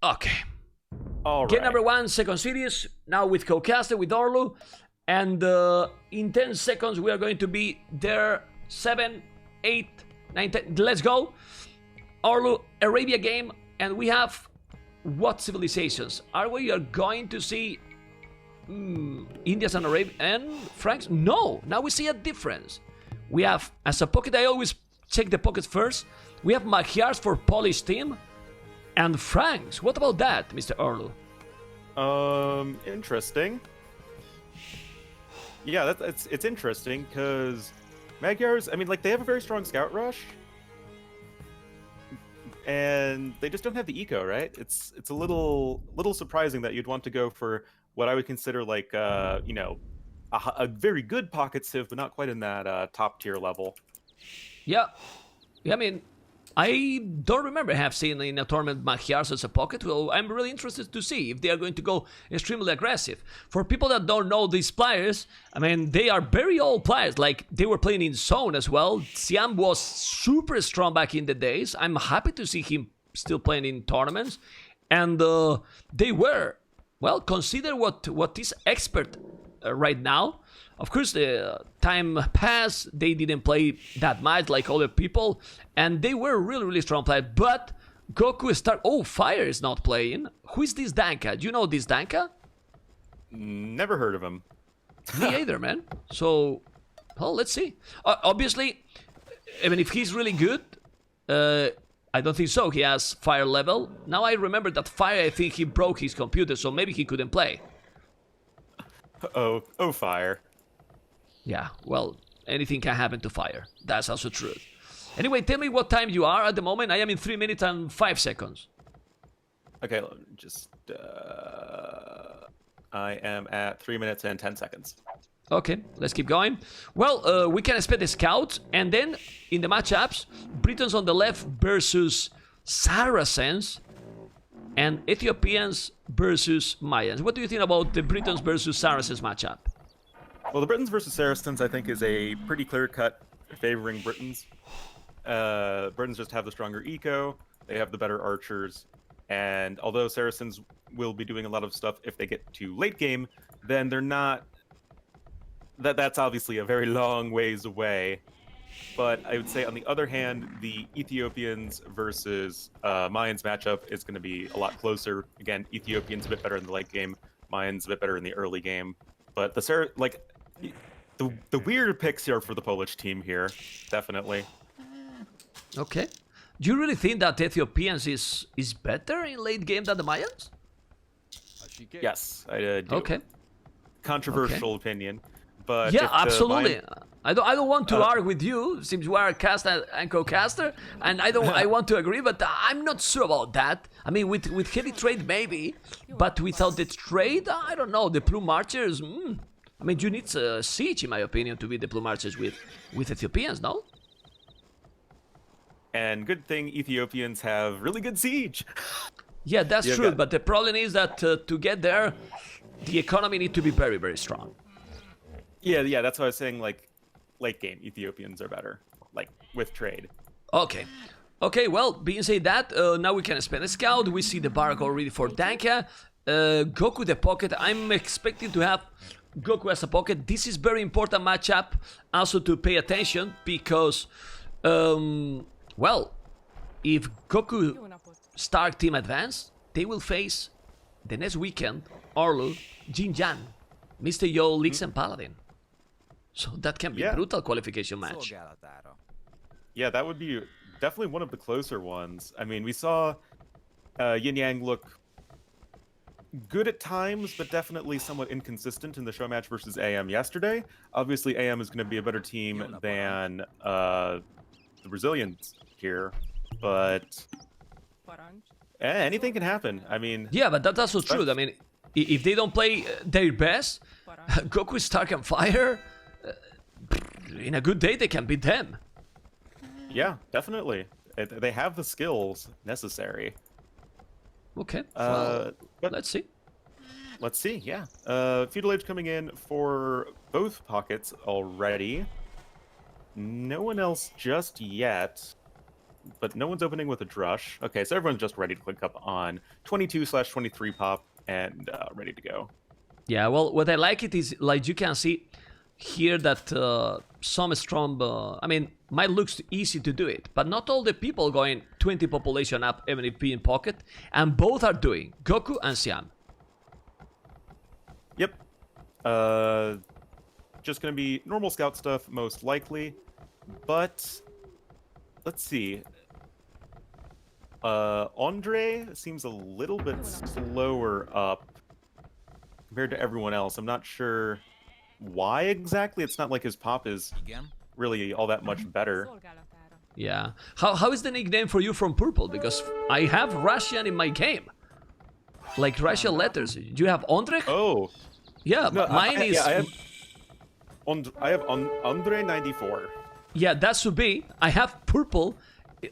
Okay. All right. Game number 1, second series. Now with co-caster, with Orlu. And in 10 seconds, we are going to be there. 7, 8, 9, 10. Let's go. Orlu, Arabia game. And we have what civilizations? Are we going to see Indians and Arabia and Franks? No. Now we see a difference. We have, as a pocket, I always check the pockets first. We have Magyars for Polish team. And Franks. What about that, Mr. Orlu? Interesting. Yeah, it's interesting because Magyars, I mean, like, they have a very strong scout rush, and they just don't have the eco, right? It's a little surprising that you'd want to go for what I would consider like you know, a very good pocket civ, but not quite in that top tier level. Yeah, I mean, I don't remember have seen in a tournament Magyars as a pocket, so I'm really interested to see if they are going to go extremely aggressive. For people that don't know these players, I mean, they are very old players, like they were playing in zone as well. Siam was super strong back in the days. I'm happy to see him still playing in tournaments. And they were, well, consider what is expert right now. Of course, the time passed, they didn't play that much like other people, and they were really strong players. But Goku start. Oh, Fire is not playing. Who is this Danka? Do you know this Danka? Never heard of him. Me either, man. So, well, let's see. Obviously, I mean, if he's really good, I don't think so. He has Fire level. Now I remember that Fire, I think he broke his computer, so maybe he couldn't play. Oh, Fire. Yeah, well, anything can happen to Fire. That's also true. Anyway, tell me what time you are at the moment. I am in 3 minutes and 5 seconds. Okay, just I am at 3 minutes and 10 seconds. Okay, let's keep going. Well, we can expect the scouts, and then in the matchups, Britons on the left versus Saracens, and Ethiopians versus Mayans. What do you think about the Britons versus Saracens matchup? Well, the Britons versus Saracens, I think, is a pretty clear-cut favoring Britons. Britons just have the stronger eco, they have the better archers, and although Saracens will be doing a lot of stuff if they get to late game, then they're not... That's obviously a very long ways away. But I would say, on the other hand, the Ethiopians versus Mayans matchup is going to be a lot closer. Again, Ethiopians a bit better in the late game, Mayans a bit better in the early game. But the weird picks here for the Polish team here, definitely. Okay. Do you really think that Ethiopians is better in late game than the Mayans? Yes, I do. Okay. Controversial opinion, but yeah, absolutely. I don't want to argue with you, since you are a caster and co-caster, and I want to agree, but I'm not sure about that. I mean, with heavy trade maybe, but without the trade, I don't know. The Plume Archers, I mean, you need a siege, in my opinion, to beat the Plume Archers with Ethiopians, no? And good thing Ethiopians have really good siege. Yeah, that's true, but the problem is that to get there, the economy needs to be very strong. Yeah, that's why I was saying, like, late game, Ethiopians are better, like, with trade. Okay, well, being said that, now we can spend a scout. We see the Barak already for Danka. Goku the pocket. I'm expecting to have Goku as a pocket. This is very important matchup also to pay attention because, well, if Goku Stark team advance, they will face the next weekend Orlu, Jinjan, Mr. Yo, Lix, and Paladin. So that can be a brutal qualification match. Yeah, that would be definitely one of the closer ones. I mean, we saw Yin Yang look good at times, but definitely somewhat inconsistent in the show match versus AM yesterday. Obviously, AM is going to be a better team than the Brazilians here, but anything can happen. I mean... Yeah, but that's also true. I mean, if they don't play their best, Goku, Stark, and Fire, in a good day, they can beat them. Yeah, definitely. They have the skills necessary. Okay, well, but let's see. Let's see, yeah. Feudal Age coming in for both pockets already. No one else just yet. but no one's opening with a drush. Okay, so everyone's just ready to click up on 22/23 pop and ready to go. Yeah, well, what I like it is, like, you can see here that some strong, I mean, might looks easy to do it, but not all the people going 20 population up MVP in pocket, and both are doing, Goku and Siam. Yep. Just gonna be normal scout stuff, most likely, but let's see. Andre seems a little bit slower up compared to everyone else. I'm not sure why exactly. It's not like his pop is really all that much better. Yeah. How is the nickname for you from Purple? Because I have Russian in my game. Like Russian letters. Do you have Ondrej? Oh. Yeah, No, mine is... Yeah, I have Andre 94. Yeah, that should be. I have Purple.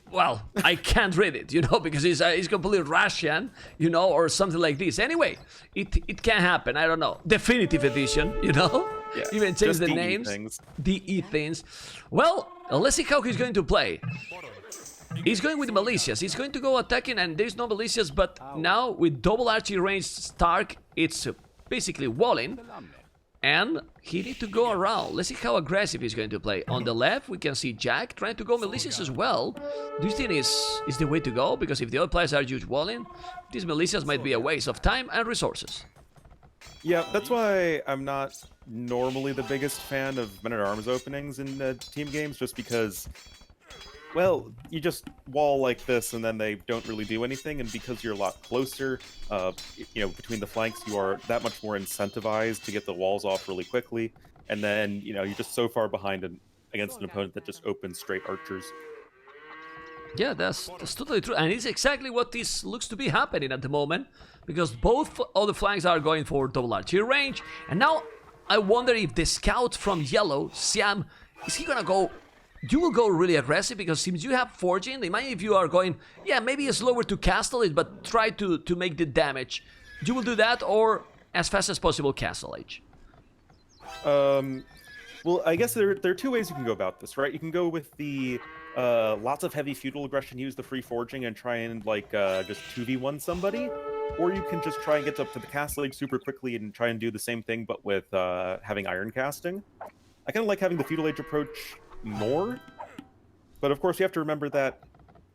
Well, I can't read it, you know, because it's completely Russian, you know, or something like this. Anyway, it can happen. I don't know. Definitive edition, you know? Yeah, even change the names. things. DE things. Well, let's see how he's going to play. He's going with Militias. He's going to go attacking, and there's no Militias, but now with double archery range Stark, it's basically walling. And he needs to go around. Let's see how aggressive he's going to play. On the left, we can see Jack trying to go Militias as well. Do you think is the way to go? Because if the other players are just walling, these Militias might be a waste of time and resources. Yeah, that's why I'm not normally the biggest fan of Men-at-Arms openings in team games, just because, well, you just wall like this and then they don't really do anything, and because you're a lot closer, you know, between the flanks, you are that much more incentivized to get the walls off really quickly, and then, you know, you're just so far behind against an opponent that just opens straight archers. Yeah, that's totally true, and it's exactly what this looks to be happening at the moment, because both of the flanks are going for double archery range, and now I wonder if the scout from yellow, Siam, is he gonna go... You will go really aggressive, because since you have forging, imagine if you are going, yeah, maybe slower to castle it, but try to make the damage. You will do that, or as fast as possible castle age? Well, I guess there are two ways you can go about this, right? You can go with the lots of heavy feudal aggression, use the free forging, and try and like just 2v1 somebody, or you can just try and get up to the castle age super quickly and try and do the same thing, but with having iron casting. I kind of like having the feudal age approach more, but of course you have to remember that,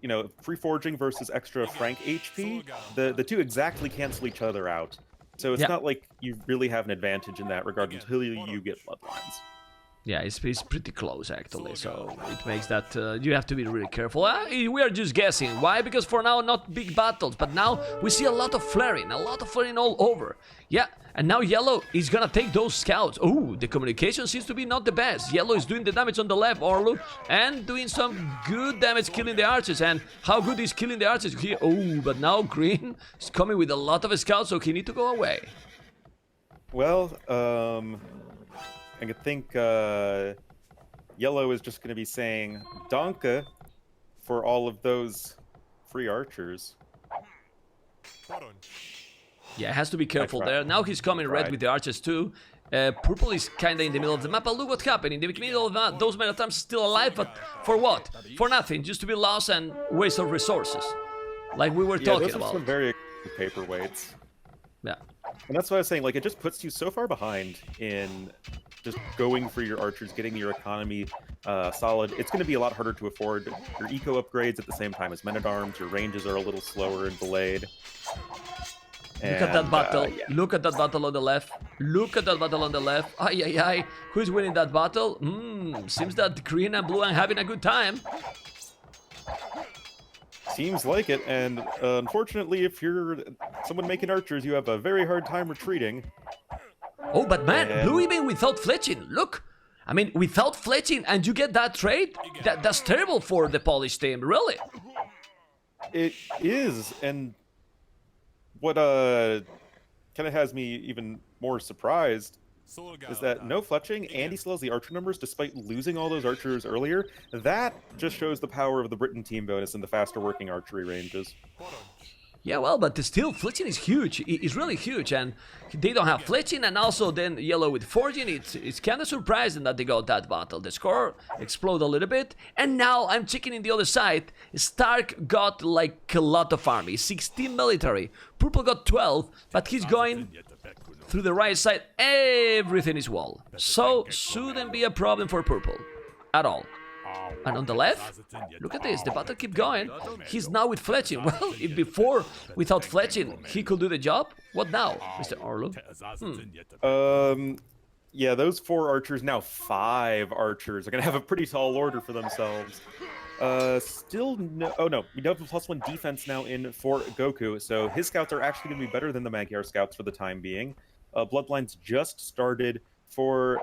you know, free forging versus extra frank HP, the two exactly cancel each other out, so it's not like you really have an advantage in that regard until you get bloodlines. Yeah, it's pretty close actually, so it makes that you have to be really careful. We are just guessing. Why? Because for now, not big battles, but now we see a lot of flaring all over. Yeah, and now Yellow is gonna take those scouts. Oh, the communication seems to be not the best. Yellow is doing the damage on the left, Orlu, and doing some good damage killing the archers. And how good is killing the archers here? Oh, but now Green is coming with a lot of scouts, so he need to go away. Well, I think Yellow is just going to be saying Danke for all of those free archers. Yeah, has to be careful there. Now he's coming red with the archers too. Purple is kind of in the middle of the map, but look what happened. In the middle of that, those Men-at-Arms still alive, but for what? For nothing, just to be lost and waste of resources. Like we were talking those are about. Some very paperweights. Yeah. And that's what I was saying, like, it just puts you so far behind in just going for your archers, getting your economy solid. It's going to be a lot harder to afford your eco upgrades at the same time as Men-at-Arms. Your ranges are a little slower and delayed. Look at that battle. Look at that battle on the left. Look at that battle on the left. Ay, ay, ay. Who's winning that battle? Seems that Green and Blue are having a good time. Seems like it, and unfortunately, if you're someone making archers, you have a very hard time retreating. Oh, but man, Blue even without fletching, look! I mean, without fletching, and you get that trade? That's terrible for the Polish team, really. It is, and what kind of has me even more surprised is that no fletching, and he still has the archer numbers despite losing all those archers earlier. That just shows the power of the Britain team bonus and the faster working archery ranges. Yeah, well, but still, fletching is huge. It's really huge, and they don't have fletching, and also then yellow with forging. It's kind of surprising that they got that battle. The score exploded a little bit, and now I'm checking in the other side. Stark got like a lot of army, 16 military. Purple got 12, but he's going through the right side. Everything is wall, so shouldn't be a problem for Purple at all. And on the left, look at this, the battle keep going. He's now with fletching. Well, if before, without fletching, he could do the job, what now, Mr. Orlu? Yeah, those 4 archers, now 5 archers, are going to have a pretty tall order for themselves. Still no... Oh, no. We do have a +1 defense now in for Goku, so his scouts are actually going to be better than the Magyar scouts for the time being. Bloodlines just started for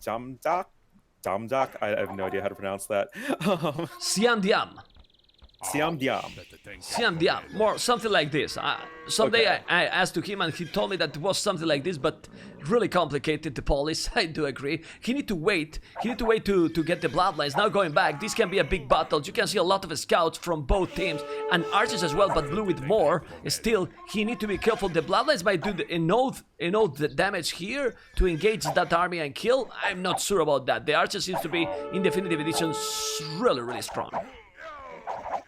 Damdak? I have no idea how to pronounce that. Siam Diam. Siam Diam. Siam Diam. More something like this. Someday Okay. I asked to him and he told me that it was something like this, but really complicated, the polish. I do agree. He need to wait. He need to wait to get the bloodlines. Now going back, this can be a big battle. You can see a lot of scouts from both teams and archers as well, but blue with more. Still, he need to be careful. The bloodlines might do enough the damage here to engage that army and kill. I'm not sure about that. The archer seems to be in definitive edition really, really strong.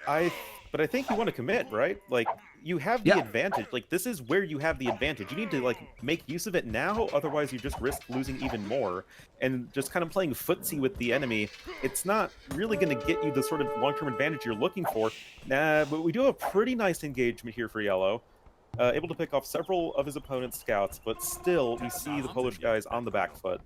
But I think you want to commit, right? Like, you have the Yeah. advantage. Like, this is where you have the advantage. You need to, like, make use of it now, otherwise you just risk losing even more. And just kind of playing footsie with the enemy, it's not really going to get you the sort of long-term advantage you're looking for. Nah, but we do have a pretty nice engagement here for Yellow. Able to pick off several of his opponent's scouts, but still, we see the Polish guys on the back foot.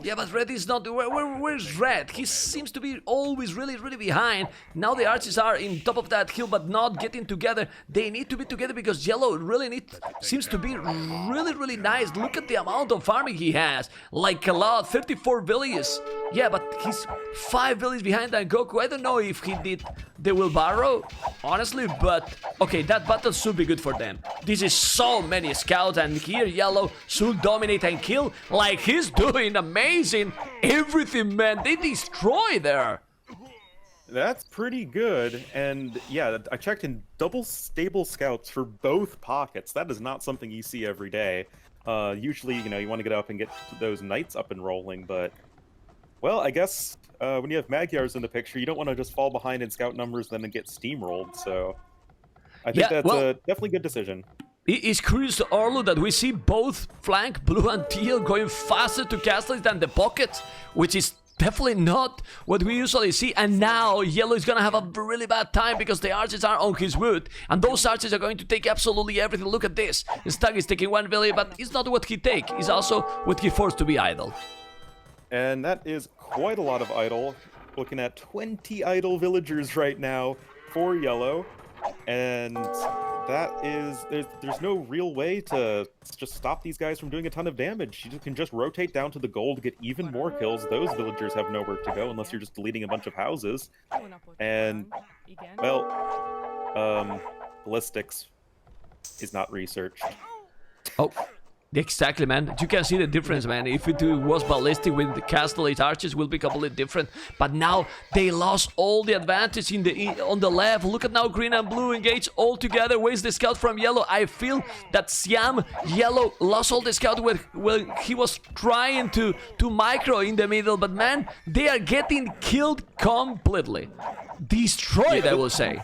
Yeah, but Red is not... Where's Red? He seems to be always really, really behind. Now the archers are in top of that hill, but not getting together. They need to be together because Yellow really seems to be really, really nice. Look at the amount of farming he has. Like a lot, 34 villages. Yeah, but he's 5 villages behind than Goku. I don't know if he did the wheelbarrow, honestly, but... Okay, that battle should be good for them. This is so many scouts, and here Yellow should dominate and kill like he's doing amazing. Everything, man, they destroy there. That's pretty good, and yeah, I checked in double stable scouts for both pockets. That is not something you see every day. Usually, you know, you want to get up and get those knights up and rolling, but... Well, I guess when you have Magyars in the picture, you don't want to just fall behind in scout numbers then get steamrolled, so... I think that's a definitely good decision. It is curious, Orlu, that we see both flank, blue and teal, going faster to castles than the pockets, which is definitely not what we usually see. And now Yellow is gonna have a really bad time because the archers are on his wood, and those archers are going to take absolutely everything. Look at this. Stag is taking 1 village, but it's not what he take. It's also what he forced to be idle. And that is quite a lot of idle. Looking at 20 idle villagers right now for Yellow. And that is... There's no real way to just stop these guys from doing a ton of damage. You can just rotate down to the gold to get even more kills. Those villagers have nowhere to go unless you're just deleting a bunch of houses. And, well, ballistics is not researched. Oh, exactly, man. You can see the difference, man. If it was ballistic with the castle, its archers will be completely different. But now they lost all the advantage on the left. Look at now, green and blue engage all together. Where's the scout from Yellow? I feel that Siam Yellow lost all the scout when he was trying to micro in the middle. But man, they are getting killed completely. Destroyed, I will say.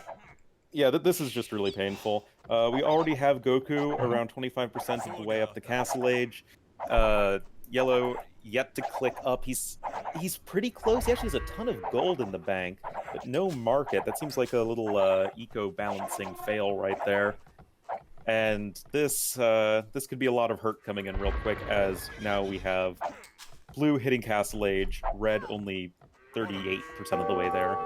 Yeah, this is just really painful. We already have Goku around 25% of the way up the Castle Age. Yellow yet to click up. He's pretty close. He actually has a ton of gold in the bank, but no market. That seems like a little eco-balancing fail right there. And this could be a lot of hurt coming in real quick, as now we have blue hitting Castle Age, red only 38% of the way there.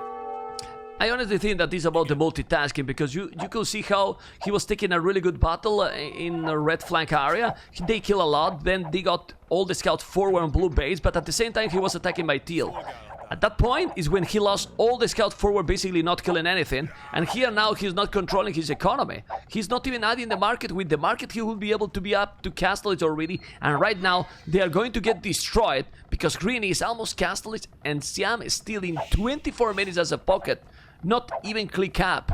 I honestly think that is about the multitasking, because you could see how he was taking a really good battle in a red flank area. They kill a lot, then they got all the scouts forward on blue base, but at the same time he was attacking by teal. At that point is when he lost all the scouts forward, basically not killing anything, and here now he's not controlling his economy. He's not even adding the market. With the market he will be able to be up to castles already, and right now they are going to get destroyed because green is almost castles and Siam is still in 24 minutes as a pocket. Not even click up.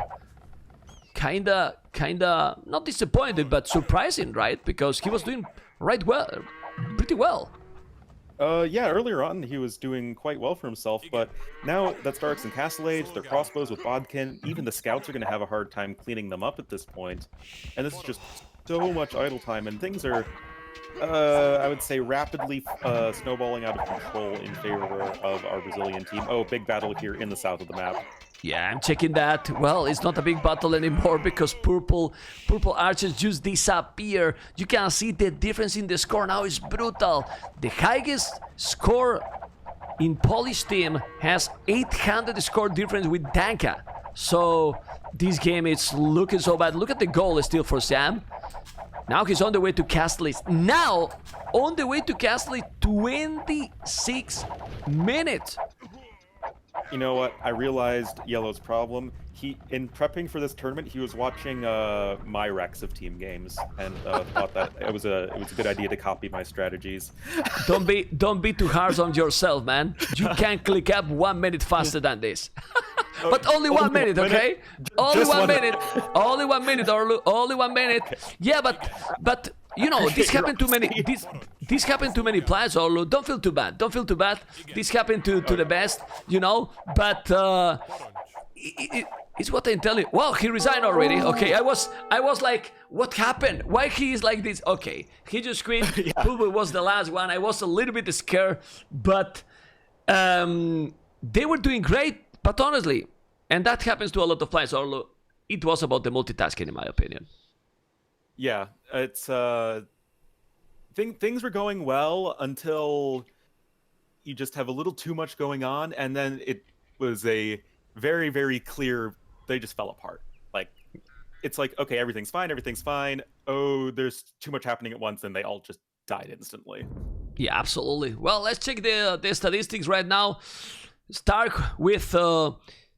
kinda not disappointed, but surprising, right? Because he was doing pretty well. Yeah, earlier on he was doing quite well for himself, but now that Starks and Castle Age, their crossbows with Bodkin, even the scouts are going to have a hard time cleaning them up at this point. And this is just so much idle time, and things are, I would say, rapidly snowballing out of control in favor of our Brazilian team. Oh, big battle here in the south of the map. Yeah, I'm checking that. Well, it's not a big battle anymore because purple archers just disappear. You can see the difference in the score now is brutal. The highest score in Polish team has 800 score difference with Danka. So this game is looking so bad. Look at the goal still for Sam. Now he's on the way to Castle. Now on the way to Castle, 26 minutes. You know what? I realized Yellow's problem. In prepping for this tournament, he was watching my Rex of team games and thought that it was a good idea to copy my strategies. Don't be too hard on yourself, man. You can't click up 1 minute faster than this. But only 1 minute, okay? Only 1 minute. Only 1 minute, Orlu. Only 1 minute. Yeah, but you know, this happened to many. This happened to many players, Orlu. Don't feel too bad. Don't feel too bad. This happened to the best, you know. But it's what I'm telling you. Wow, he resigned already. Okay, I was like, what happened? Why he is like this? Okay, he just quit. Pulbo was the last one. I was a little bit scared, but they were doing great. But honestly, and that happens to a lot of players, Orlu, it was about the multitasking, in my opinion. Yeah, it's things were going well until you just have a little too much going on, and then it was a very, very clear. They just fell apart. Like, it's like, okay, everything's fine. Oh, there's too much happening at once, and they all just died instantly. Yeah, absolutely. Well, let's check the statistics right now. Stark with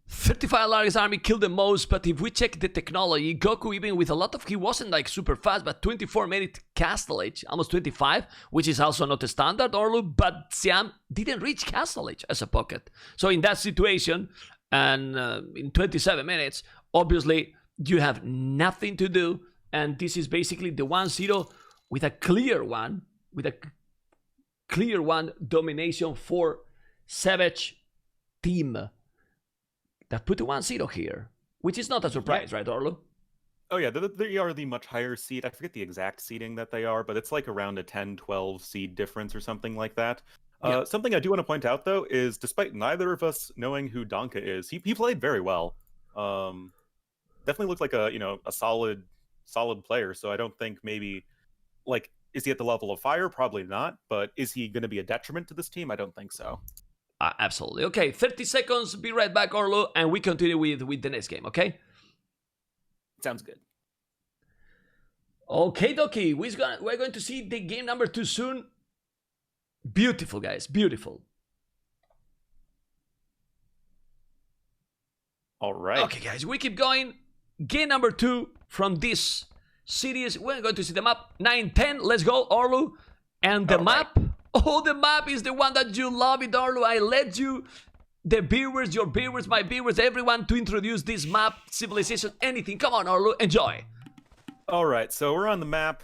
35 largest army killed the most, but if we check the technology, Goku, even with a lot of, he wasn't like super fast, but 24 made it Castle Age, almost 25, which is also not a standard Orlu, but Siam didn't reach Castle Age as a pocket. So in that situation, and in 27 minutes, obviously you have nothing to do, and this is basically the 1-0 with a clear one domination for Savage team that put the 1-0 here, which is not a surprise, right, Orlu? Oh yeah, they are the much higher seed. I forget the exact seeding that they are, but it's like around a 10-12 seed difference or something like that. Yeah. Something I do want to point out, though, is despite neither of us knowing who Donka is, he played very well. Definitely looked like a solid player. So I don't think maybe, like, is he at the level of Fire? Probably not. But is he going to be a detriment to this team? I don't think so. Absolutely. Okay, 30 seconds. Be right back, Orlu, and we continue with the next game. Okay. Sounds good. Okay, Doki. We're going to see the game number 2 soon. Beautiful, guys. Beautiful. All right. Okay, guys. We keep going. Game number 2 from this series. We're going to see the map 9-10. Let's go, Orlu. And the map. Right. Oh, the map is the one that you love it, Orlu. I let you, the viewers, your viewers, my viewers, everyone to introduce this map, civilization, anything. Come on, Orlu. Enjoy. All right. So we're on the map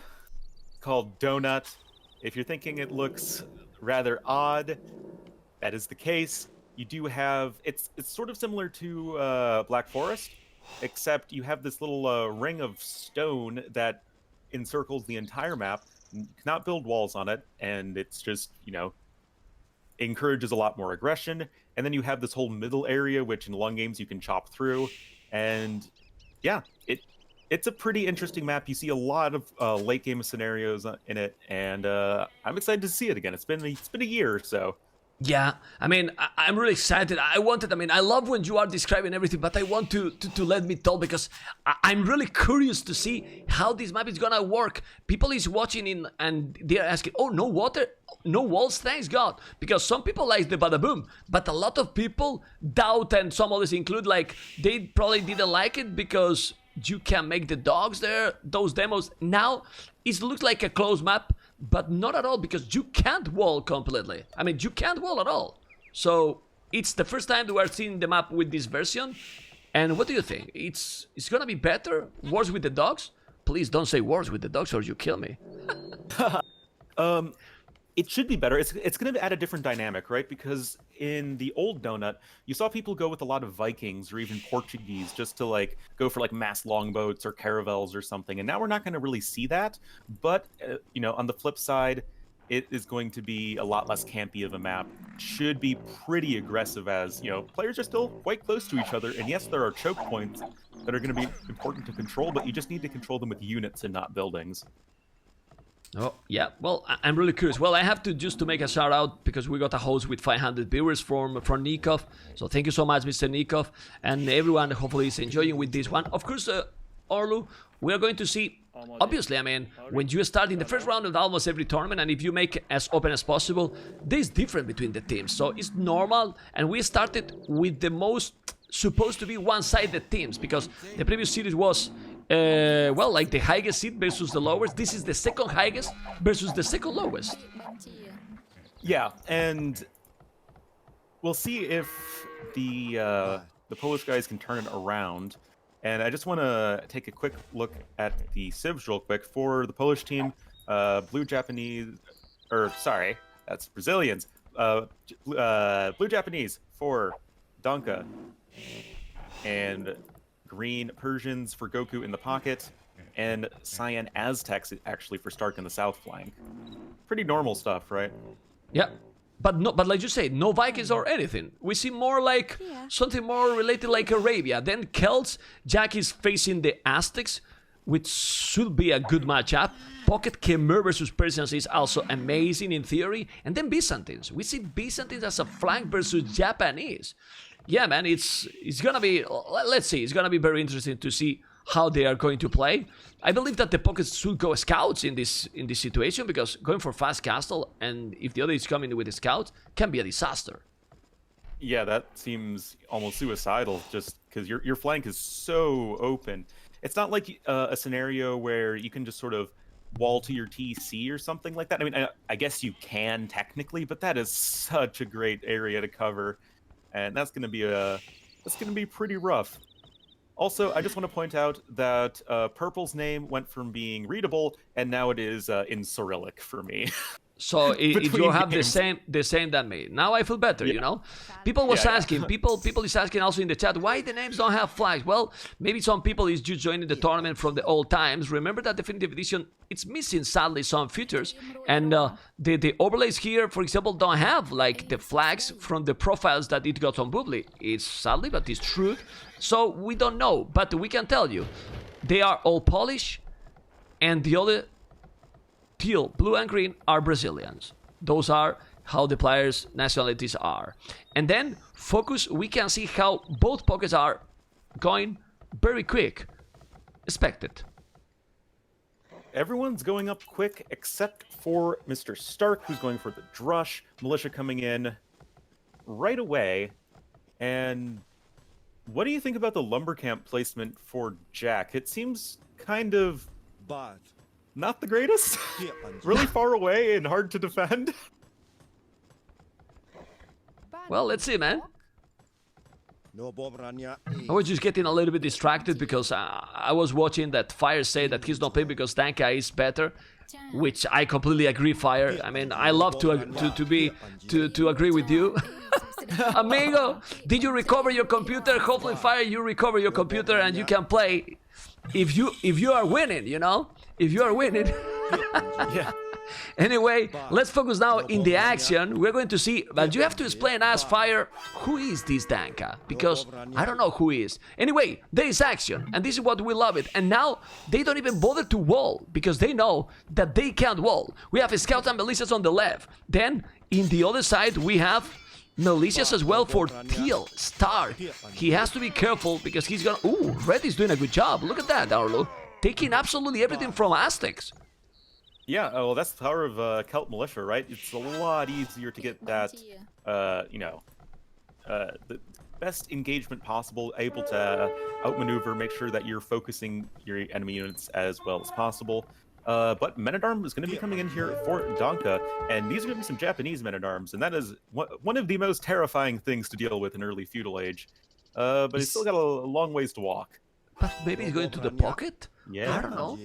called Donut. If you're thinking it looks rather odd, that is the case. You do have, it's sort of similar to Black Forest, except you have this little ring of stone that encircles the entire map. You cannot build walls on it, and it's just, encourages a lot more aggression. And then you have this whole middle area, which in long games you can chop through. And yeah, it's a pretty interesting map. You see a lot of late game scenarios in it, and I'm excited to see it again. It's been a year or so. Yeah, I mean, I'm really excited. I love when you are describing everything, but I want to let me talk because I'm really curious to see how this map is gonna work. People is watching and they're asking, oh, no water, no walls, thanks God. Because some people like the bada boom, but a lot of people doubt, and some others include, like, they probably didn't like it because you can make the dogs there, those demos. Now, it looks like a closed map, but not at all, because you can't wall completely. I mean, you can't wall at all. So, it's the first time that we're seeing the map with this version. And what do you think? It's gonna be better? Wars with the dogs? Please don't say wars with the dogs or you kill me. It should be better. It's going to add a different dynamic, right? Because in the old donut, you saw people go with a lot of Vikings or even Portuguese just to like go for like mass longboats or caravels or something. And now we're not going to really see that. But you know, on the flip side, it is going to be a lot less campy of a map. Should be pretty aggressive as, you know, players are still quite close to each other. And yes, there are choke points that are going to be important to control, but you just need to control them with units and not buildings. Oh, yeah. Well, I'm really curious. Well, I have to just to make a shout out because we got a host with 500 viewers from Nikov. So thank you so much, Mr. Nikov. And everyone hopefully is enjoying with this one. Of course, Orlu, we are going to see, obviously, I mean, when you start in the first round of almost every tournament, and if you make as open as possible, there's difference between the teams. So it's normal. And we started with the most supposed to be one-sided teams because the previous series was well, like the highest seed versus the lowest. This is the second highest versus the second lowest. Yeah, and we'll see if the Polish guys can turn it around. And I just want to take a quick look at the civs real quick for the Polish team. Blue Japanese, or sorry, that's Brazilians. Blue Japanese for Donka, and green Persians for Goku in the pocket, and cyan Aztecs actually for Stark in the south flank. Pretty normal stuff, right? Yeah, but like you say, no Vikings or anything. We see more like something more related like Arabia. Then Celts, Jack is facing the Aztecs, which should be a good matchup. Pocket Khmer versus Persians is also amazing in theory. And then Byzantines. We see Byzantines as a flank versus Japanese. Yeah, man, it's gonna be, let's see, it's gonna be very interesting to see how they are going to play. I believe that the Pockets should go scouts in this situation because going for fast castle and if the other is coming with the scouts can be a disaster. Yeah, that seems almost suicidal just because your flank is so open. It's not like a scenario where you can just sort of wall to your TC or something like that. I mean, I guess you can technically, but that is such a great area to cover. And that's going to be pretty rough. Also, I just want to point out that Purple's name went from being readable, and now it is in Cyrillic for me. So if you have the same than me, now I feel better, you know. People was asking, people is asking also in the chat, why the names don't have flags? Well, maybe some people is just joining the tournament from the old times. Remember that Definitive Edition, it's missing sadly some features, and the overlays here, for example, don't have like the flags from the profiles that it got on voobly. It's sadly, but it's true. So we don't know, but we can tell you, they are all Polish, and the other teal, blue and green are Brazilians. Those are how the players' nationalities are. And then focus, we can see how both pockets are going very quick. Expected. Everyone's going up quick except for Mr. Stark, who's going for the Drush. Militia coming in right away. And what do you think about the lumber camp placement for Jack? It seems kind of bad. Not the greatest. Really far away and hard to defend. Well, let's see, man. I was just getting a little bit distracted because I was watching that Fire say that he's not playing because Tanka is better, which I completely agree, Fire. I mean, I love to agree with you. Amigo, did you recover your computer? Hopefully, Fire, you recover your computer and you can play. If you are winning, you know, if you are winning. Yeah. Anyway, let's focus now in the action. We're going to see, but you have to explain us, Fire, who is this Danka? Because I don't know who is. Anyway, there is action, and this is what we love it. And now, they don't even bother to wall, because they know that they can't wall. We have scouts and militias on the left. Then, in the other side, we have militias as well for Teal, Star. He has to be careful, because he's gonna... Ooh, Red is doing a good job. Look at that, Arlo. Taking absolutely everything from Aztecs. Yeah, well, that's the power of Celt Militia, right? It's a lot easier to get that, the best engagement possible, able to outmaneuver, make sure that you're focusing your enemy units as well as possible. But Men-at-Arms is going to be coming in here for Donka, and these are going to be some Japanese Men-at-Arms, and that is one of the most terrifying things to deal with in early feudal age. but he's still got a long ways to walk. But maybe he's going to the pocket? Yeah. I don't know.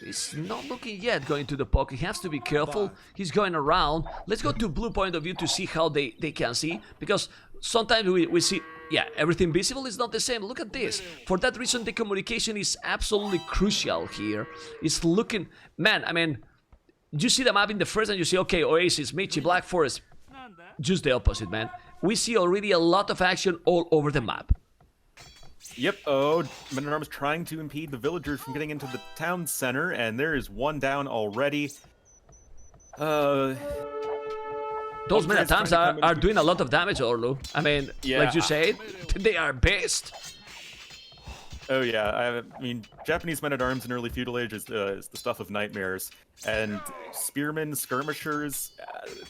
He's not looking yet going to the pocket. He has to be careful. He's going around. Let's go to blue point of view to see how they can see. Because sometimes we see, yeah, everything visible is not the same. Look at this. For that reason, the communication is absolutely crucial here. It's looking, man, I mean, you see the map in the first and you see, okay, Oasis, Michi, Black Forest. Just the opposite, man. We see already a lot of action all over the map. Yep, oh, Men-at-Arms trying to impede the villagers from getting into the town center, and there is one down already. Those Men-at-Arms are doing a lot of damage, Orlu. I mean, yeah, like you said, they are best. Oh yeah, I mean, Japanese Men-at-Arms in early feudal age is the stuff of nightmares. And spearmen, skirmishers,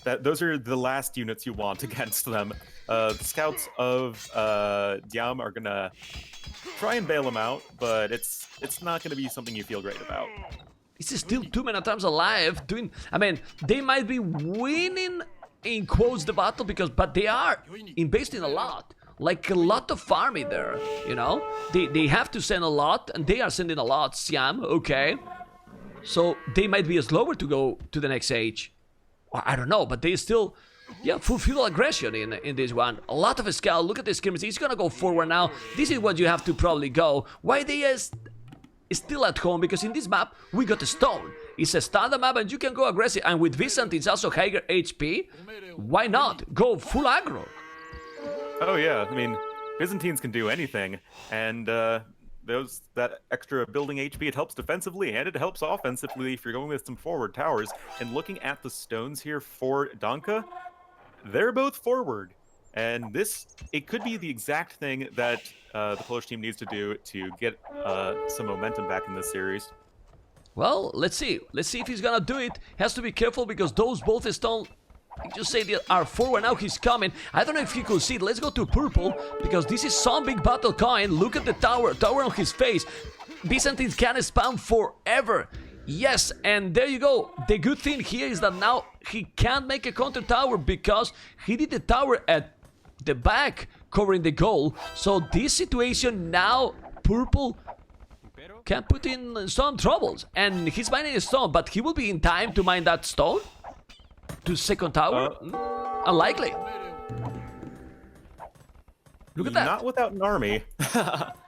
those are the last units you want against them. The scouts of Diam are gonna try and bail them out, but it's not gonna be something you feel great about. It's still 2 Men-at-Arms alive, doing. I mean, they might be winning in quotes the battle but they are investing a lot. Like a lot of farming there, you know? They have to send a lot, and they are sending a lot, Siam, okay. So they might be slower to go to the next age. Or I don't know, but they still, yeah, full feudal aggression in this one. A lot of scout, look at the skirmish, he's gonna go forward now. This is what you have to probably go. Why they are still at home? Because in this map, we got a stone. It's a standard map and you can go aggressive. And with Vicent, it's also higher HP. Why not? Go full aggro. Oh yeah, I mean, Byzantines can do anything, and that extra building HP, it helps defensively and it helps offensively if you're going with some forward towers. And looking at the stones here for Danka, they're both forward, and it could be the exact thing that the Polish team needs to do to get some momentum back in this series. Well, let's see if he's gonna do it. Has to be careful because those both stone. I just say they are forward now, he's coming. I don't know if you could see it. Let's go to purple, because this is some big battle coin. Look at the tower on his face. Byzantines can spam forever. Yes, and there you go. The good thing here is that now he can't make a counter tower because he did the tower at the back, covering the goal. So this situation now, purple can put in some troubles. And he's mining a stone, but he will be in time to mine that stone. To second tower? Unlikely. Look at that. Not without an army.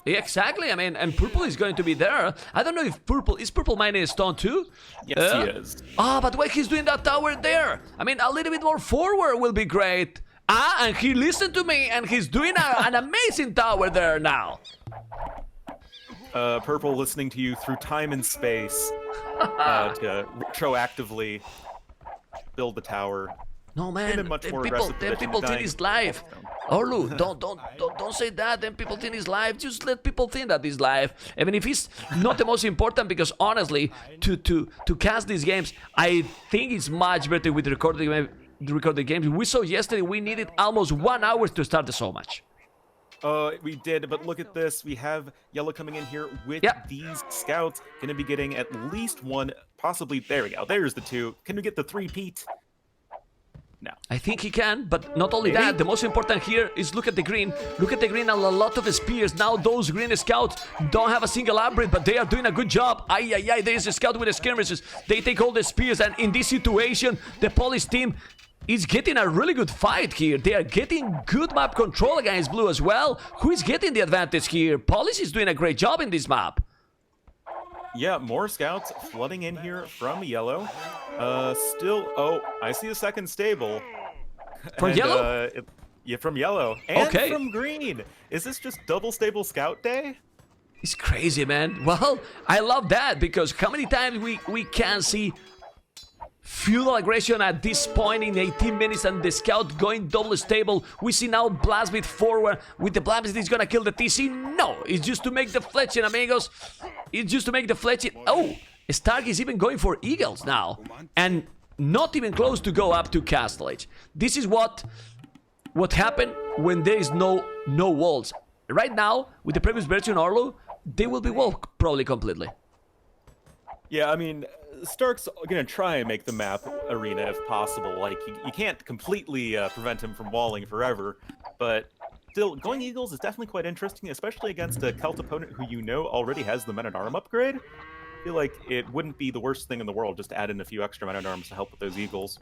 Exactly, I mean, and purple is going to be there. I don't know if is purple mining a stone too? Yes, he is. But why he's doing that tower there? I mean, a little bit more forward will be great. And he listened to me, and he's doing an amazing tower there now. Purple listening to you through time and space to retroactively build the tower. No man, then people think it's live. Orlu, don't say that. Then people think it's live. Just let people think that it's live. Even if it's not the most important, because honestly, to cast these games, I think it's much better with recorded games. We saw yesterday we needed almost 1 hour to start the so much. We did, but look at this. We have yellow coming in here with these scouts. Gonna be getting at least one, possibly. There we go. There's the two. Can we get the three-peat? No. I think he can, but not only that, the most important here is look at the green. Look at the green and a lot of spears. Now those green scouts don't have a single upgrade, but they are doing a good job. There is a scout with the skirmishes. They take all the spears, and in this situation, the Polish team is getting a really good fight here. They are getting good map control against blue as well. Who is getting the advantage here? Polish is doing a great job in this map. Yeah, more scouts flooding in here from yellow. I see a second stable. From yellow? Yeah, from yellow. And from green. Is this just double stable scout day? It's crazy, man. Well, I love that, because how many times we can see feudal aggression at this point in 18 minutes and the scout going double stable. We see now Blastbeat forward. With the Blastbeat, he's gonna kill the TC. No, it's just to make the fletching, amigos. It's just to make the fletching. Oh, Stark is even going for Eagles now. And not even close to go up to Castle Age. This is what happened when there is no walls. Right now, with the previous version Orlu, they will be walled probably completely. Yeah, I mean, Stark's gonna try and make the map arena if possible. Like, you can't completely prevent him from walling forever, but Still, going Eagles is definitely quite interesting, especially against a Celt opponent who you know already has the Men-at-Arm upgrade. I feel like it wouldn't be the worst thing in the world just to add in a few extra Men-at-Arms to help with those Eagles.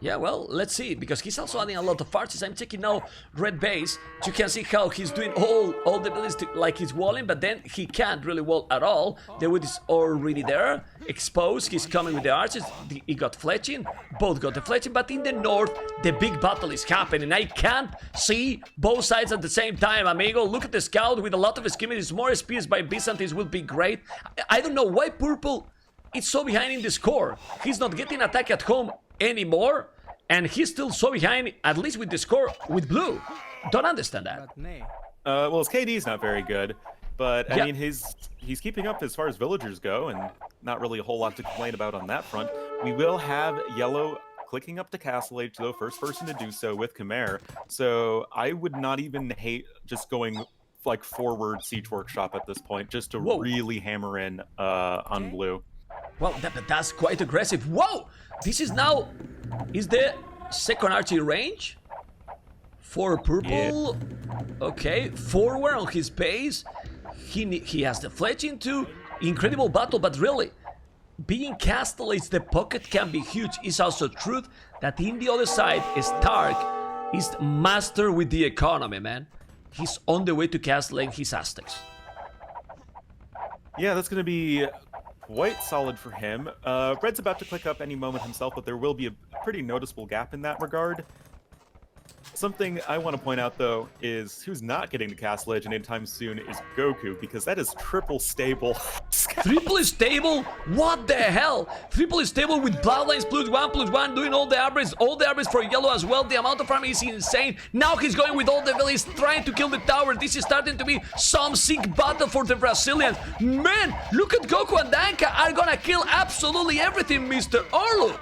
Yeah, well, let's see, because he's also adding a lot of arches. I'm checking now red base. You can see how he's doing all the abilities to, like he's walling, but then he can't really wall at all. The wood is already there, exposed. He's coming with the arches. He got fletching, both got the fletching, but in the north, the big battle is happening. I can't see both sides at the same time, amigo. Look at the scout with a lot of schematics. More spears by Byzantines would be great. I don't know why Purple is so behind in the score. He's not getting attack at home anymore, and he's still so behind, at least with the score with Blue. Don't understand that. Well, his KD is not very good, but I Yeah. mean, he's keeping up as far as villagers go, and not really a whole lot to complain about on that front. We will have Yellow clicking up to Castle Age, though, first person to do so with Khmer, so I would not even hate just going like forward Siege Workshop at this point, just to really hammer in on Blue. Well, that's quite aggressive. Whoa! This is now... Is the second archery range? For Purple? Yeah. Okay, forward on his base. He has the fletching too. Incredible battle, but really, being Castellates, the pocket can be huge. It's also truth that in the other side, Stark is master with the economy, man. He's on the way to castling his Aztecs. Yeah, that's going to be quite solid for him. Red's about to click up any moment himself, but there will be a pretty noticeable gap in that regard. Something I want to point out, though, is who's not getting to Castle Edge anytime soon is Goku, because that is triple stable. Triple is stable? What the hell? Triple is stable with Bloodlines +1/+1, doing all the armies for Yellow as well. The amount of army is insane. Now he's going with all the villains, trying to kill the tower. This is starting to be some sick battle for the Brazilians. Man, look at Goku and Danka are gonna kill absolutely everything, Mr. Orlu.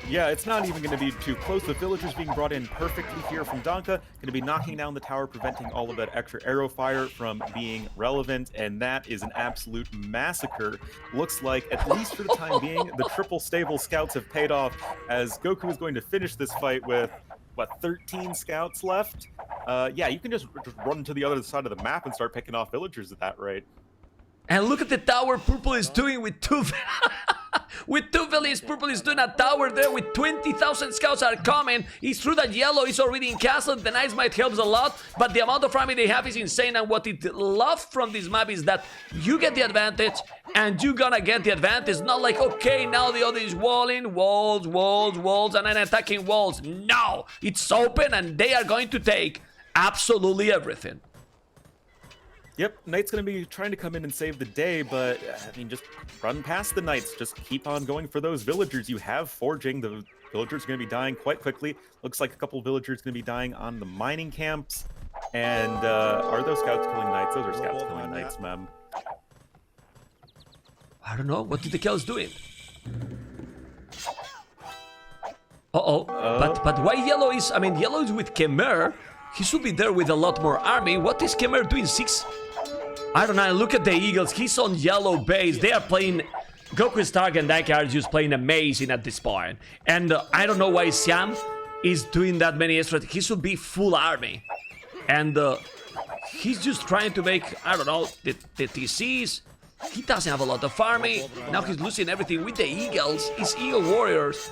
Yeah, it's not even going to be too close. The villagers being brought in perfectly here from Danka, going to be knocking down the tower, preventing all of that extra arrow fire from being relevant, and that is an absolute massacre. Looks like, at least for the time being, the triple stable scouts have paid off, as Goku is going to finish this fight with, what, 13 scouts left? Yeah, you can just run to the other side of the map and start picking off villagers at that rate. And look at the tower Purple is doing with two... with two villains. Purple is doing a tower there with 20,000 scouts are coming. It's true that Yellow is already in castle. The Knights might help a lot, but the amount of army they have is insane. And what it love from this map is that you get the advantage, and you're gonna get the advantage. Not like, okay, now the other is walling, walls, and then attacking walls. No, it's open, and they are going to take absolutely everything. Yep, Knight's going to be trying to come in and save the day, but, I mean, just run past the Knights. Just keep on going for those villagers. You have forging. The villagers are going to be dying quite quickly. Looks like a couple of villagers going to be dying on the mining camps. And, are those scouts killing Knights? Those are scouts killing Knights, Mem. I don't know. What did the Kells doing? But why Yellow is... I mean, Yellow is with Khmer. He should be there with a lot more army. What is Khmer doing? 6... I don't know. Look at the Eagles. He's on Yellow base. They are playing... Goku, Stark, and Danka are just playing amazing at this point. And I don't know why Siam is doing that many extra... He should be full army. And he's just trying to make, I don't know, the TCs. He doesn't have a lot of army. Now he's losing everything with the Eagles. It's Eagle Warriors.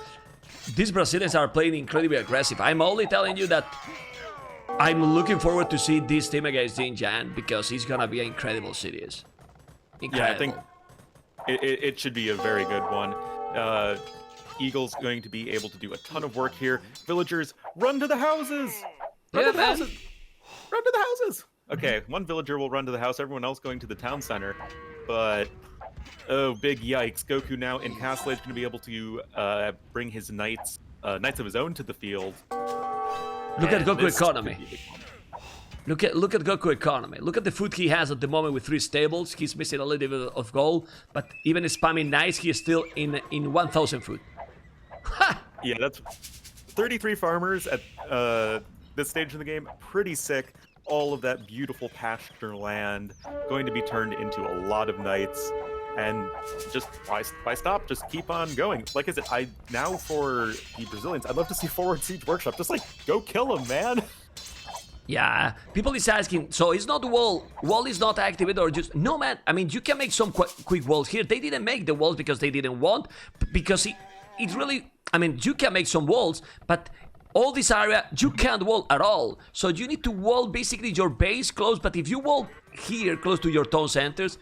These Brazilians are playing incredibly aggressive. I'm only telling you that I'm looking forward to see this team against Xinjiang, because he's gonna be an incredible series. Incredible. Yeah, I think it should be a very good one. Eagle's going to be able to do a ton of work here. Villagers, run to the houses! Run to the houses! Run to the houses! Okay, one villager will run to the house, everyone else going to the town center. But, oh, big yikes. Goku now in Castle Age going to be able to bring his knights of his own to the field. Look at Goku economy. Look at Goku economy. Look at the food he has at the moment with 3 stables. He's missing a little bit of gold, but even spamming knights, he is still in 1,000 food. Ha! Yeah, that's 33 farmers at this stage in the game. Pretty sick. All of that beautiful pasture land going to be turned into a lot of knights. And just why stop? Just keep on going. Like I said, now for the Brazilians, I'd love to see Forward Siege Workshop. Just like go kill him, man. Yeah, people is asking, so it's not the wall. Wall is not activated or just... No, man. I mean, you can make some quick walls here. They didn't make the walls because they didn't want. Because it's really... I mean, you can make some walls, but all this area, you can't wall at all. So you need to wall basically your base close. But if you wall here close to your town centers,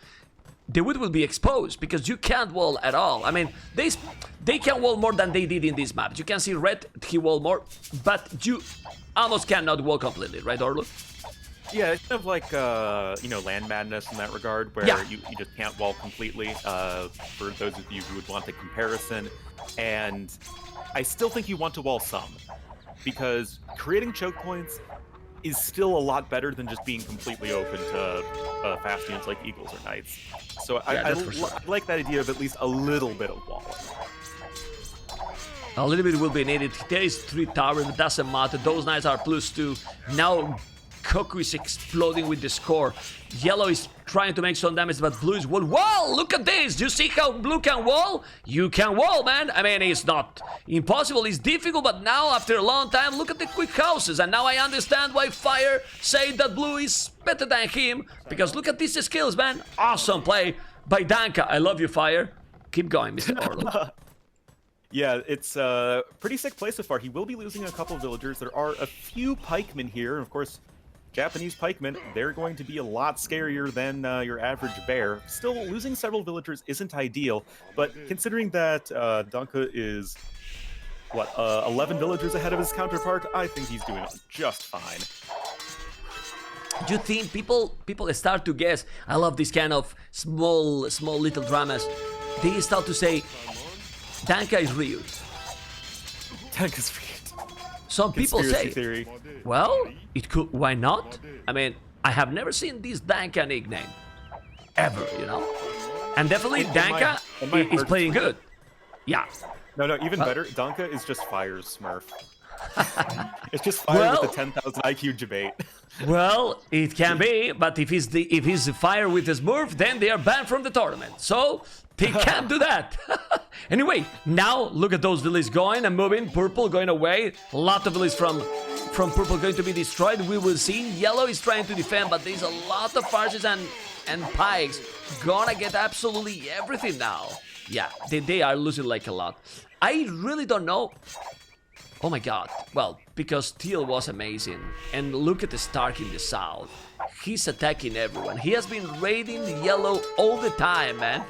the wood will be exposed because you can't wall at all. I mean, they can wall more than they did in this map. You can see Red, he wall more, but you almost cannot wall completely, right, Orlo? Yeah, it's kind of like, land madness in that regard, where you just can't wall completely, for those of you who would want the comparison. And I still think you want to wall some, because creating choke points is still a lot better than just being completely open to fast units like Eagles or Knights. So I like that idea of at least a little bit of walling. A little bit will be needed. There is 3 towers, it doesn't matter. Those Knights are +2. Now Koku is exploding with the score. Yellow is trying to make some damage, but blue is wall. Whoa, look at this! Do you see how blue can wall? You can wall, man. I mean, it's not impossible, it's difficult, but now after a long time, look at the quick houses. And now I understand why Fire said that blue is better than him, because look at these skills, man. Awesome play by Danka. I love you, Fire. Keep going, Mr. Orlo. Yeah, it's a pretty sick play so far. He will be losing a couple of villagers. There are a few pikemen here, and of course, Japanese pikemen, they're going to be a lot scarier than your average bear. Still, losing several villagers isn't ideal, but considering that Danka is, 11 villagers ahead of his counterpart, I think he's doing just fine. Do you think people start to guess? I love this kind of small little dramas. They start to say, Danka is real. Danka's real. Some people say, theory. Well, it could, why not? I mean, I have never seen this Danka nickname. Ever, you know? And definitely Danka is playing good. Yeah. No, even better, Danka is just Fire's Smurf. It's just Fire with the 10,000 IQ debate. Well, it can be, but if he's Fire with the Smurf, then they are banned from the tournament. So they can't do that. Anyway, now look at those villages going and moving. Purple going away. A lot of villages from Purple going to be destroyed. We will see. Yellow is trying to defend, but there's a lot of archers and pikes gonna get absolutely everything now. Yeah, they are losing like a lot. I really don't know. Oh my god. Well, because Teal was amazing. And look at the Stark in the south. He's attacking everyone. He has been raiding the yellow all the time, man.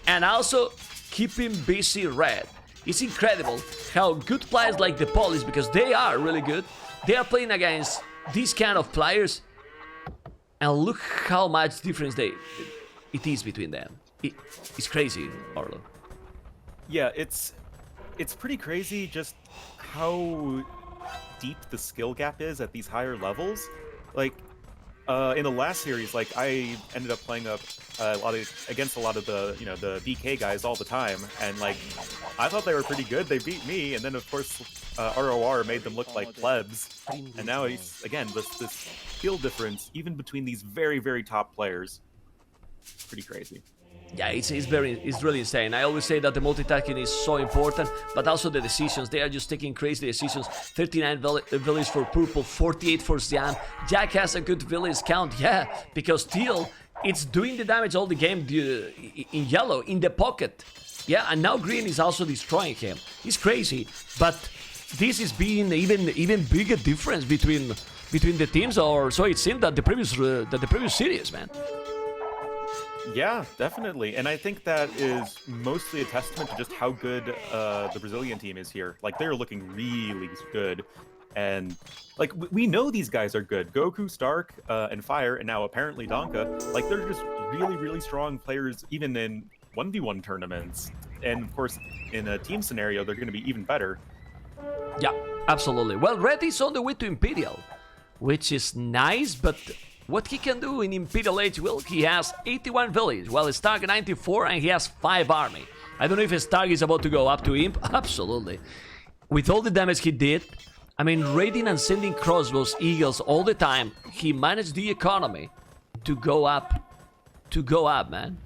And also keeping busy Red. It's incredible how good players like the Police, because they are really good, they are playing against these kind of players. And look how much difference it is between them. It's crazy, Orlo. Yeah, it's pretty crazy just how deep the skill gap is at these higher levels. Like, in the last series, like, I ended up playing against a lot of the, the BK guys all the time, and, like, I thought they were pretty good. They beat me, and then, of course, ROR made them look like plebs. And now, again, this skill difference, even between these very, very top players, pretty crazy. Yeah, it's really insane. I always say that the multitasking is so important, but also the decisions. They are just taking crazy decisions. 39 villages for Purple, 48 for Xian. Jack has a good village count, yeah, because Teal, it's doing the damage all the game in yellow, in the pocket. Yeah, and now Green is also destroying him. It's crazy, but this is being even bigger difference between the teams, or so it seemed that the previous series, man. Yeah, definitely. And I think that is mostly a testament to just how good the Brazilian team is here. Like, they're looking really good. And, like, we know these guys are good. Goku, Stark, and Fire, and now apparently Danka. Like, they're just really, really strong players, even in 1v1 tournaments. And, of course, in a team scenario, they're going to be even better. Yeah, absolutely. Well, Red is on the way to Imperial, which is nice, but what he can do in Imperial Age, well, he has 81 villages, while Stark 94, and he has 5 army. I don't know if Stark is about to go up to Imp. Absolutely. With all the damage he did, I mean, raiding and sending crossbows, eagles all the time, he managed the economy to go up, man.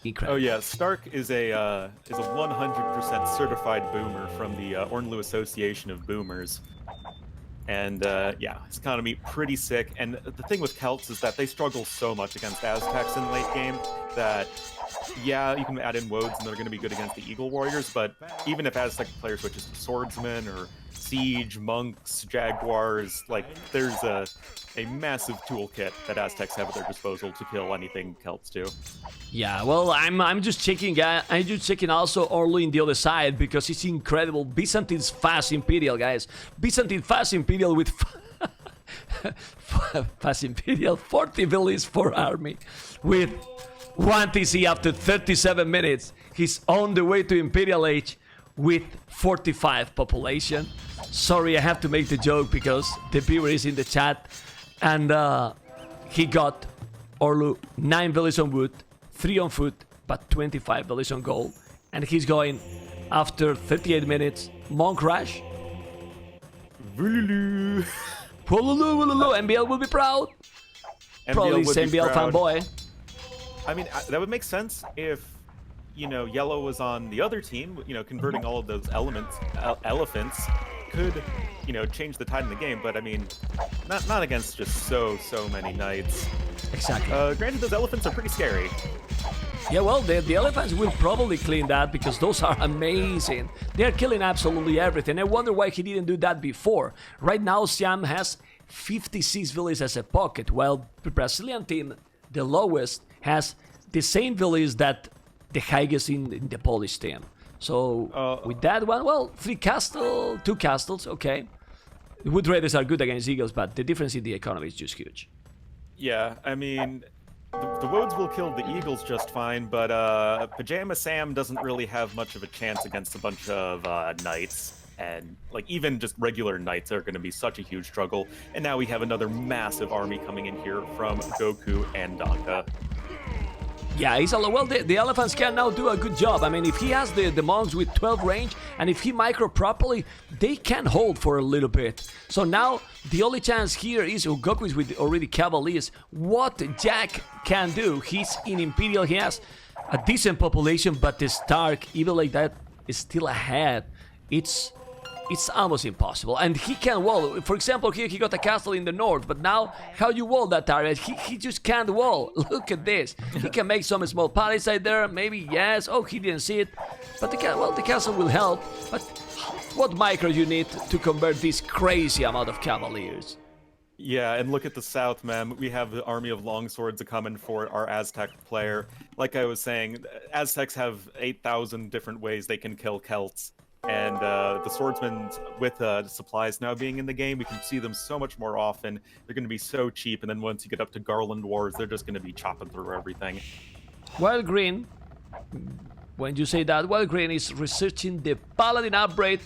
Incredible. Oh yeah, Stark is a 100% certified boomer from the Ornlu Association of Boomers. And yeah, his economy pretty sick. And the thing with Celts is that they struggle so much against Aztecs in late game that, yeah, you can add in Woads and they're going to be good against the Eagle Warriors, but even if Aztec player switches to Swordsmen or Siege, Monks, Jaguars, like, there's a massive toolkit that Aztecs have at their disposal to kill anything Celts do. Yeah, well, I'm just checking. I'm just checking also Orlu in the other side because it's incredible. Byzantine's fast Imperial, guys. Byzantine fast Imperial with fast Imperial 40 villas for army with 1 TC after 37 minutes. He's on the way to Imperial Age with 45 population. Sorry, I have to make the joke because the viewer is in the chat, and he got Orlu 9 villas on wood, 3 on foot, but 25 villas on gold, and he's going after 38 minutes. Monk Rush. Voolulu. Wolulu, MBL will be proud. Probably would be MBL proud. fanboy. I mean, that would make sense if, you know, Yellow was on the other team. You know, converting all of those elephants could, you know, change the tide in the game. But I mean, not against just so many knights. Exactly. Granted, those elephants are pretty scary. Yeah, well, the elephants will probably clean that because those are amazing. They're killing absolutely everything. I wonder why he didn't do that before. Right now, Siam has 56 villages as a pocket, while the Brazilian team, the lowest, has the same villages that the highest in the Polish team. So with that one, well, 2 castles, okay. Wood Raiders are good against Eagles, but the difference in the economy is just huge. Yeah, I mean, the Woads will kill the Eagles just fine, but Pajama Sam doesn't really have much of a chance against a bunch of knights. And, like, even just regular knights are going to be such a huge struggle. And now we have another massive army coming in here from Goku and Danka. Yeah, well, the elephants can now do a good job. I mean, if he has the monks with 12 range, and if he micro properly, they can hold for a little bit. So now, the only chance here is Goku is with already Cavaliers. What Jack can do, he's in Imperial, he has a decent population, but the Stark, even like that, is still ahead. It's almost impossible. And he can wall. For example, here he got a castle in the north, but now how you wall that area? He just can't wall. Look at this. He can make some small palisade there, maybe, yes. Oh, he didn't see it. But the castle will help. But what micro you need to convert this crazy amount of cavaliers? Yeah, and look at the south, man. We have the army of longswords coming for our Aztec player. Like I was saying, Aztecs have 8,000 different ways they can kill Celts. And the swordsmen with supplies now being in the game, we can see them so much more often. They're going to be so cheap, and then once you get up to Garland Wars, they're just going to be chopping through everything. Wild Green, when you say that, Wild Green is researching the Paladin upgrade,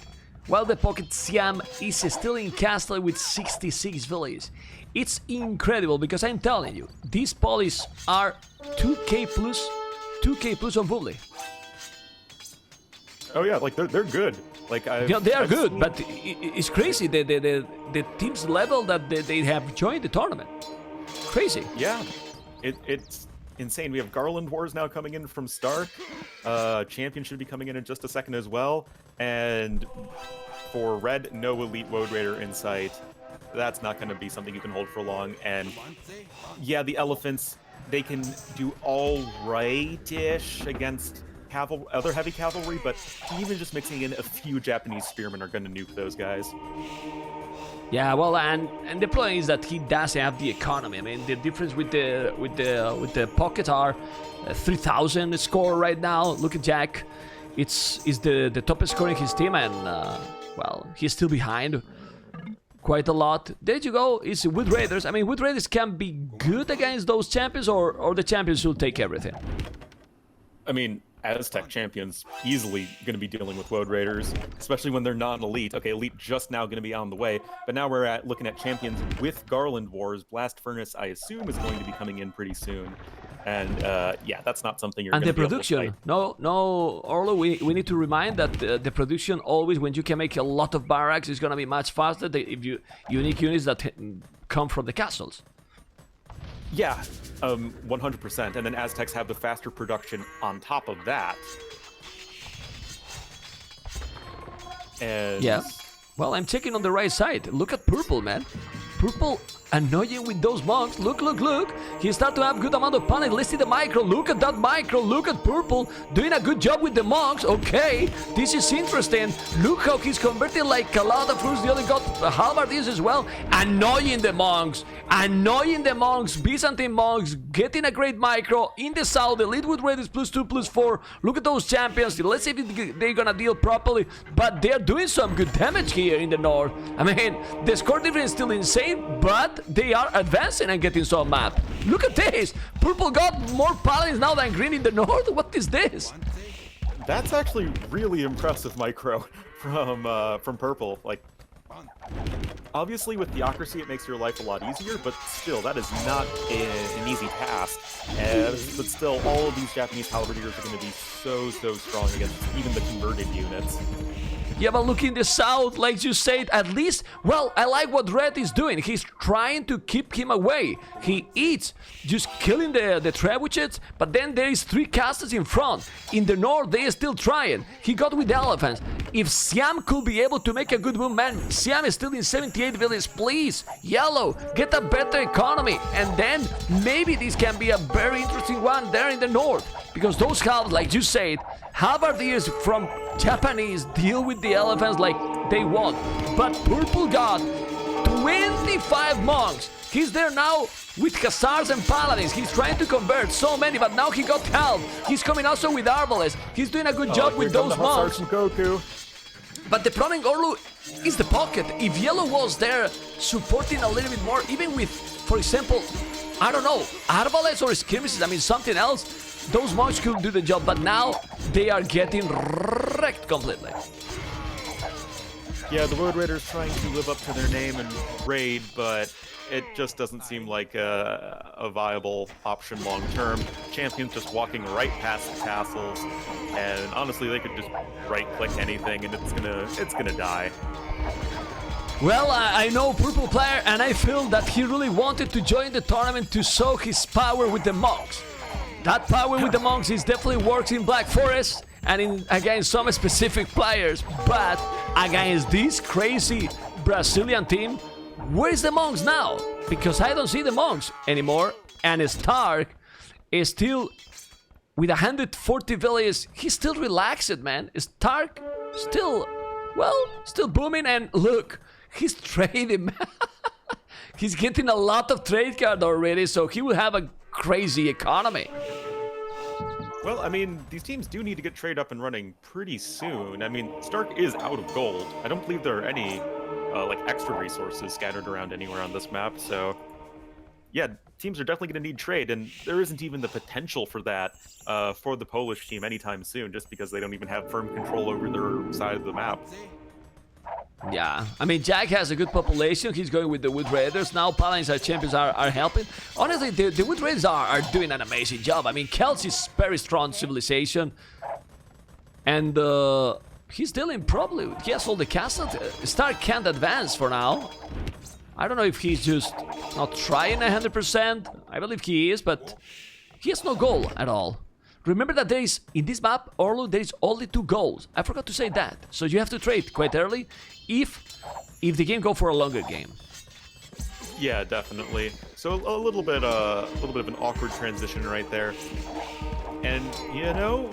while the Pocket Siam is still in Castle with 66 villages. It's incredible, because I'm telling you, these polis are 2k plus on voobly. Oh yeah, like they're good. Like they are good, but it's crazy the team's level that they have joined the tournament. Crazy. Yeah, it's insane. We have Garland Wars now coming in from Stark. Champion should be coming in just a second as well. And for Red, no Elite Woad Raider in sight. That's not going to be something you can hold for long. And yeah, the Elephants, they can do all right-ish against other heavy cavalry, but even just mixing in a few Japanese spearmen are going to nuke those guys. Yeah, well, and the problem is that he doesn't have the economy. I mean, the difference with the pocket are 3,000 score right now. Look at Jack; it's the top scorer in his team, and well, he's still behind quite a lot. There you go. It's Wood Raiders. I mean, Wood Raiders can be good against those champions, or the champions will take everything. I mean, Aztec champions easily going to be dealing with Woad Raiders, especially when they're not elite. Okay, elite just now going to be on the way, but now we're looking at champions with Garland Wars. Blast Furnace, I assume, is going to be coming in pretty soon. And yeah, that's not something you're going to be able to fight. And the production, no, Orlo, we need to remind that the production always, when you can make a lot of barracks, is going to be much faster if you unique units that come from the castles. Yeah, 100%. And then Aztecs have the faster production on top of that. And Yeah. Well, I'm checking on the right side. Look at Purple, man. Purple annoying with those monks. Look, look, look. He start to have good amount of panic. Let's see the micro. Look at that micro. Look at Purple doing a good job with the monks. Okay, this is interesting. Look how he's converting like a lot of fruits. The other got halberdiers as well. Annoying the monks. Annoying the monks. Byzantine monks getting a great micro in the south. The lead with red is +2, +4. Look at those champions. Let's see if they're gonna deal properly. But they're doing some good damage here in the north. I mean, the score difference is still insane, but they are advancing and getting some map. Look at this. Purple got more paladins now than green in the north. What is this? that's actually really impressive micro from Purple. Like, obviously with Theocracy it makes your life a lot easier, but still, that is not an easy task. But still, all of these Japanese halberdiers are going to be so strong against even the converted units. Yeah, but look in the south, like you said, at least, well, I like what Red is doing. He's trying to keep him away. He eats, just killing the trebuchets, but then there is 3 casters in front. In the north, they are still trying. He got with the elephants. If Siam could be able to make a good move, man, Siam is still in 78 villages. Please, Yellow, get a better economy. And then maybe this can be a very interesting one there in the north. Because those halves, like you said, halberdiers from Japanese deal with the elephants like they want. But Purple got 25 monks. He's there now with Hussars and Paladins. He's trying to convert so many, but now he got help. He's coming also with Arbalests. He's doing a good job with those monks. But the problem in Orlu is the pocket. If Yellow was there supporting a little bit more, even with, for example, I don't know, Arbalests or skirmishes, I mean something else, those monks could do the job, but now they are getting wrecked completely. Yeah, the Road Raiders trying to live up to their name and raid, but it just doesn't seem like a viable option long term. Champions just walking right past the castles, and honestly, they could just right-click anything, and it's gonna die. Well, I know Purple player, and I feel that he really wanted to join the tournament to show his power with the monks. That power with the monks is definitely works in Black Forest and against some specific players, but against this crazy Brazilian team, where's the monks now? Because I don't see the monks anymore, and Stark is still with 140 villages. He's still relaxed, man. Stark still, well, still booming, and look, he's trading. He's getting a lot of trade card already, so he will have a crazy economy. Well, I mean, these teams do need to get trade up and running pretty soon. I mean, Stark is out of gold. I don't believe there are any like extra resources scattered around anywhere on this map, so yeah, teams are definitely going to need trade, and there isn't even the potential for that for the Polish team anytime soon, just because they don't even have firm control over their side of the map. Yeah, I mean, Jack has a good population. He's going with the Wood Raiders. Now Paladins as champions are helping. Honestly, the Wood Raiders are doing an amazing job. I mean, Kelsey's very strong civilization. And he's dealing probably. He has all the castles. Stark can't advance for now. I don't know if he's just not trying 100%. I believe he is, but he has no goal at all. Remember that there is, in this map, Orlu, there is only 2 goals. I forgot to say that. So you have to trade quite early if the game go for a longer game. Yeah, definitely. So a little bit of an awkward transition right there. And, you know,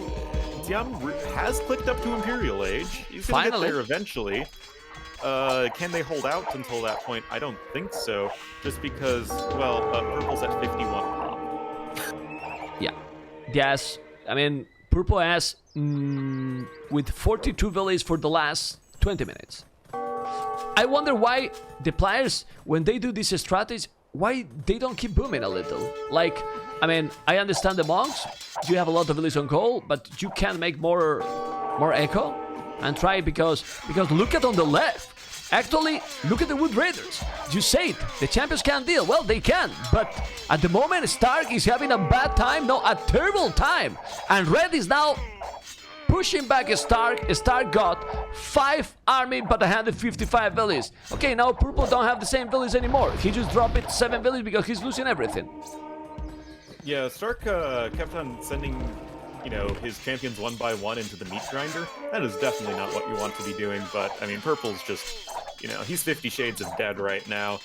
Diam has clicked up to Imperial Age. He's going to get there eventually. Can they hold out until that point? I don't think so. Just because, well, Purple's at 51 pop. Yeah. Yes, I mean, Purple has with 42 villages for the last 20 minutes. I wonder why the players, when they do this strategy, why they don't keep booming a little. Like, I mean, I understand the monks, you have a lot of villages on goal, but you can make more echo and try because look at on the left. Actually, look at the Wood Raiders. You say it, the champions can't deal. Well, they can, but at the moment, Stark is having a bad time. No, a terrible time. And Red is now pushing back Stark. Stark got 5 army, but 155 villages. Okay, now Purple don't have the same villages anymore. He just dropped it 7 villages because he's losing everything. Yeah, Stark kept on sending, his champions one by one into the meat grinder. That is definitely not what you want to be doing, but, I mean, Purple's just, he's 50 Shades of dead right now.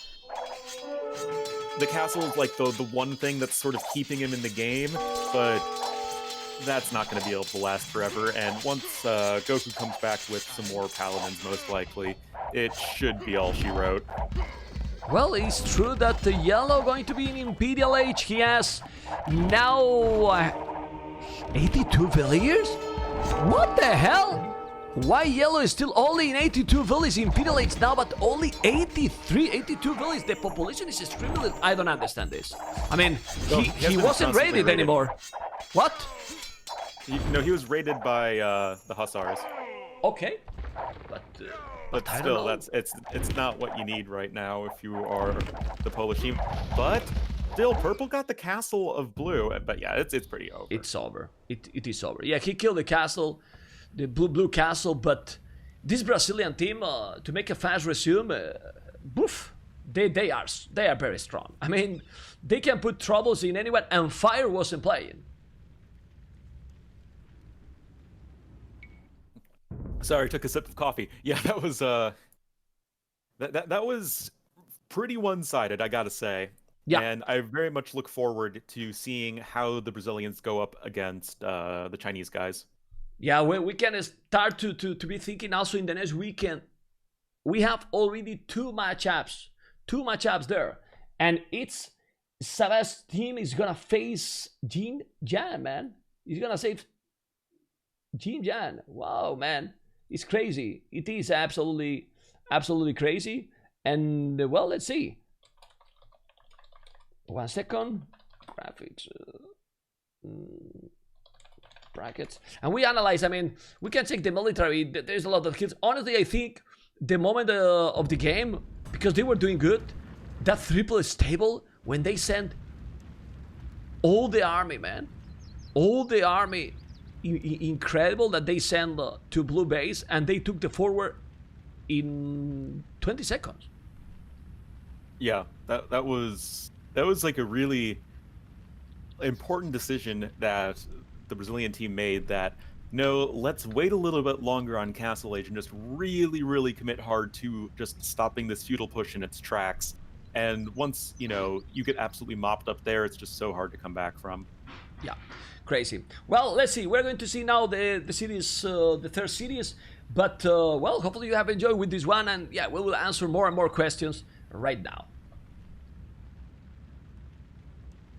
The castle is, like, the one thing that's sort of keeping him in the game, but that's not going to be able to last forever, and once Goku comes back with some more paladins, most likely, it should be all she wrote. Well, it's true that the yellow going to be in Imperial Age. He has now 82 villagers? What the hell? Why yellow is still only in 82 villages in Imperial Age now, but only 82 villages? The population is extremely... I don't understand this. I mean, he wasn't raided anymore. What? He was raided by the Hussars. Okay. But still, it's not what you need right now if you are the Polish team. But still, Purple got the castle of Blue. But yeah, it's pretty over. It's over. It is over. Yeah, he killed the castle, the blue castle. But this Brazilian team, to make a fast resume, boof, they are very strong. I mean, they can put troubles in anyone, and Fire wasn't playing. Sorry, took a sip of coffee. Yeah, that was that was pretty one-sided, I gotta say. Yeah. And I very much look forward to seeing how the Brazilians go up against the Chinese guys. Yeah, we can start to be thinking also in the next weekend. We have already two matchups there, and it's Savas team is gonna face Jin Jan, man. He's gonna save Jin Jan. Wow, man. It's crazy. It is absolutely crazy. And well, let's see. 1 second. Graphics. Brackets. And we analyze. I mean, we can take the military. There's a lot of kills. Honestly, I think the moment of the game, because they were doing good, that triple stable, when they sent all the army, man. All the army. Incredible that they sent to blue base and they took the forward in 20 seconds. Yeah, that was like a really important decision that the Brazilian team made, that no, let's wait a little bit longer on Castle Age and just really commit hard to just stopping this feudal push in its tracks. And once, you get absolutely mopped up there, it's just so hard to come back from. Yeah. Crazy. Well, let's see. We're going to see now the series, the third series. But, well, hopefully you have enjoyed with this one. And, yeah, we will answer more and more questions right now.